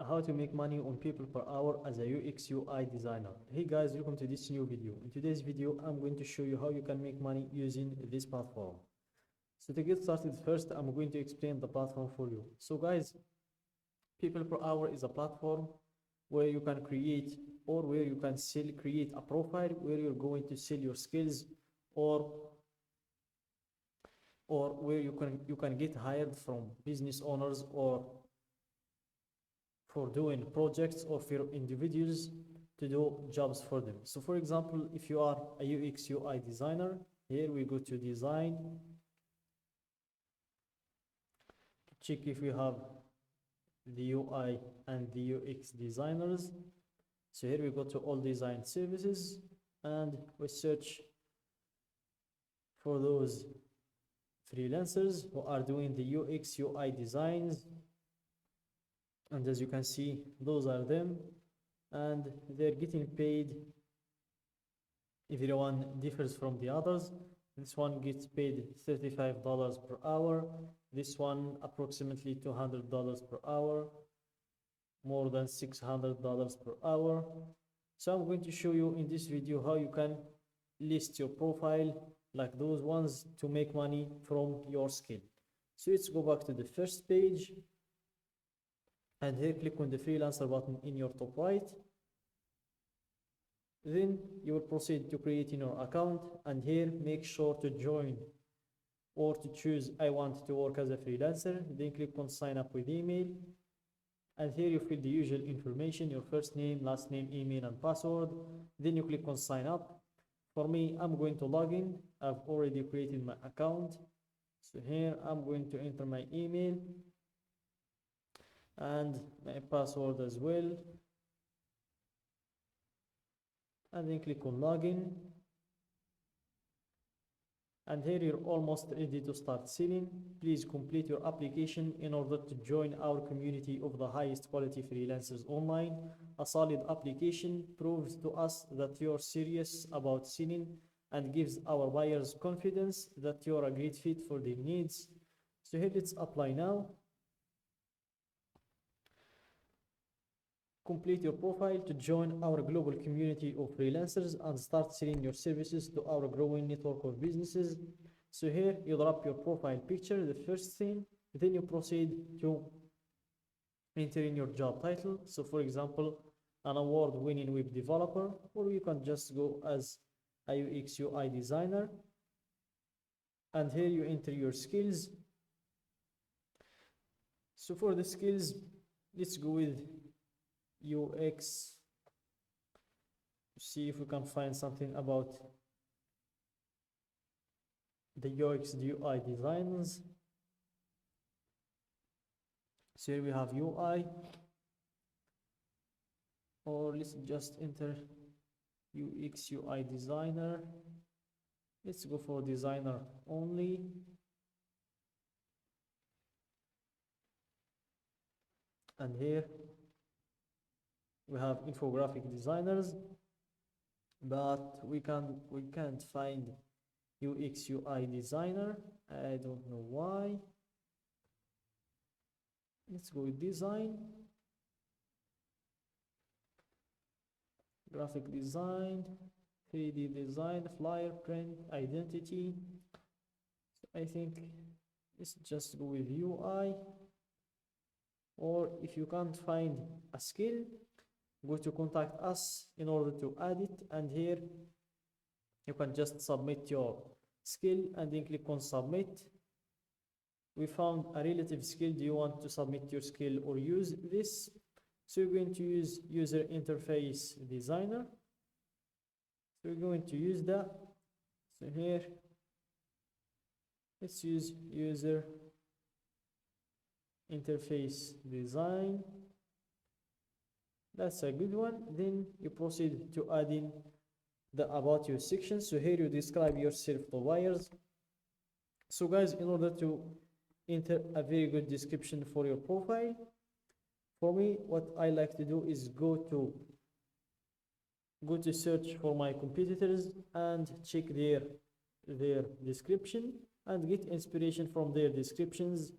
how to make money on people per hour as a UX UI designer. Hey guys, welcome to this new video. In today's video, I'm going to show you how you can make money using this platform. So to get started, first I'm going to explain the platform for you. So guys, people per hour is a platform where you can create or where you can create a profile where you're going to sell your skills or where you can get hired from business owners or for doing projects or for individuals to do jobs for them. So for example, if you are a UX UI designer, here we go to design, check if we have the UI and the UX designers. So here we go to all design services and we search for those freelancers who are doing the UX UI designs, and as you can see, those are them, and they're getting paid. Everyone differs from the others. This one gets paid $35 per hour, this one approximately $200 per hour, more than $600 per hour. So I'm going to show you in this video how you can list your profile like those ones to make money from your skill. So let's go back to the first page, and here click on the freelancer button in your top right. Then you will proceed to creating your account, and here make sure to join or to choose I want to work as a freelancer. Then click on sign up with email, and here you fill the usual information, your first name, last name, email and password. Then you click on sign up. For me, I'm going to log in. I've already created my account, so here I'm going to enter my email and my password as well, and then click on login. And here you're almost ready to start selling. Please complete your application in order to join our community of the highest quality freelancers online. A solid application proves to us that you're serious about selling and gives our buyers confidence that you're a great fit for their needs. So here, let's apply now. Complete your profile to join our global community of freelancers and start selling your services to our growing network of businesses. So here you drop your profile picture, the first thing, then you proceed to enter in your job title. So for example, an award-winning web developer, or you can just go as a UX UI designer. And here you enter your skills. So for the skills, let's go with UX, see if we can find something about the UX UI designs. So here we have UI, or let's just enter UX UI designer. Let's go for designer only. And here we have infographic designers, but we can't find UX UI designer. I don't know why. Let's go with design, graphic design, 3D design, flyer, print, identity. So I think let's just go with UI. Or if you can't find a skill, go to contact us in order to add it, and here you can just submit your skill and then click on submit. We found a relative skill. Do you want to submit your skill or use this? So you're going to use user interface designer. So we're going to use that. So here let's use user interface design. That's a good one. Then you proceed to add in the about you section. So here you describe yourself to buyers. So guys, in order to enter a very good description for your profile, for me, what I like to do is go to search for my competitors and check their description and get inspiration from their descriptions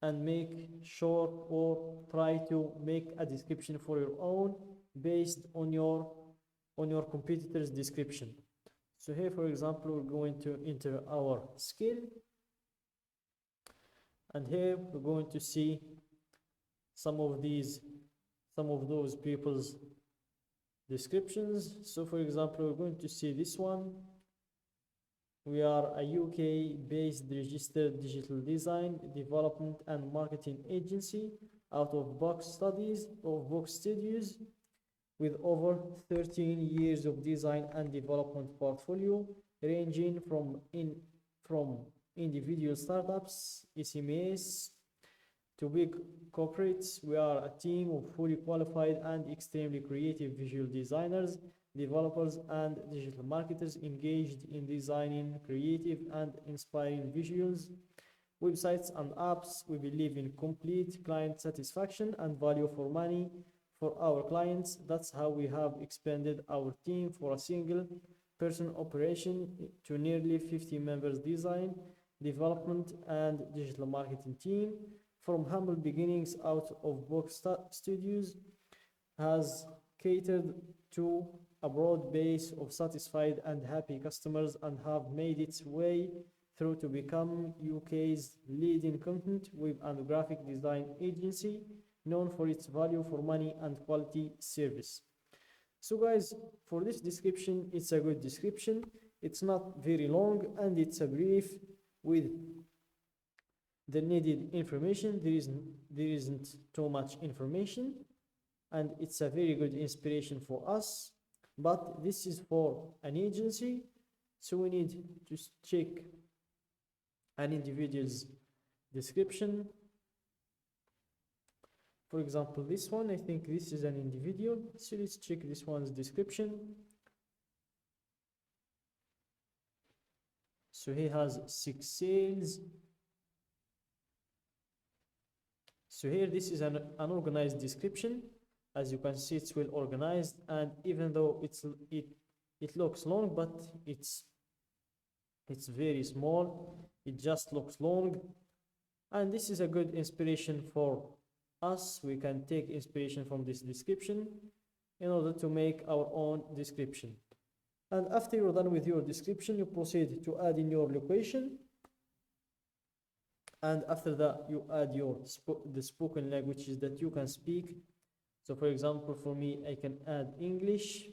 and make sure or try try to make a description for your own based on your competitor's description. So here, for example, we're going to enter our skill, and here we're going to see some of those people's descriptions. So for example, we're going to see this one. We are a UK-based registered digital design, development and marketing agency out of box studios with over 13 years of design and development portfolio, ranging from individual startups, SMEs, to big corporates. We are a team of fully qualified and extremely creative visual designers, developers, and digital marketers engaged in designing creative and inspiring visuals, websites, and apps. We believe in complete client satisfaction and value for money for our clients. That's how we have expanded our team for a single person operation to nearly 50 members design, development, and digital marketing team. From humble beginnings out of box studios, has catered to a broad base of satisfied and happy customers and have made its way through to become UK's leading content, web and graphic design agency known for its value for money and quality service. So guys, for this description, it's a good description. It's not very long and it's a brief with the needed information. There isn't too much information, and it's a very good inspiration for us. But this is for an agency, so we need to check an individual's description. For example, this one, I think this is an individual, so let's check this one's description. So he has 6 sales. So here, this is an organized description. As you can see, it's well organized, and even though it looks long, but it's very small. It just looks long, and this is a good inspiration for us. We can take inspiration from this description in order to make our own description. And after you're done with your description, you proceed to add in your location, and after that you add the spoken languages that you can speak. So for example, for me, I can add English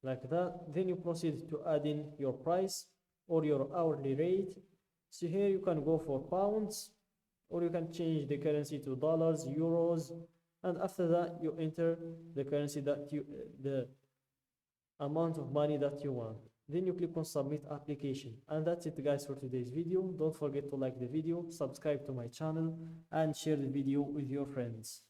like that. Then you proceed to add in your price or your hourly rate. So here you can go for pounds, or you can change the currency to dollars, euros, and after that you enter the currency the amount of money that you want. Then you click on submit application, and that's it guys for today's video. Don't forget to like the video, subscribe to my channel, and share the video with your friends.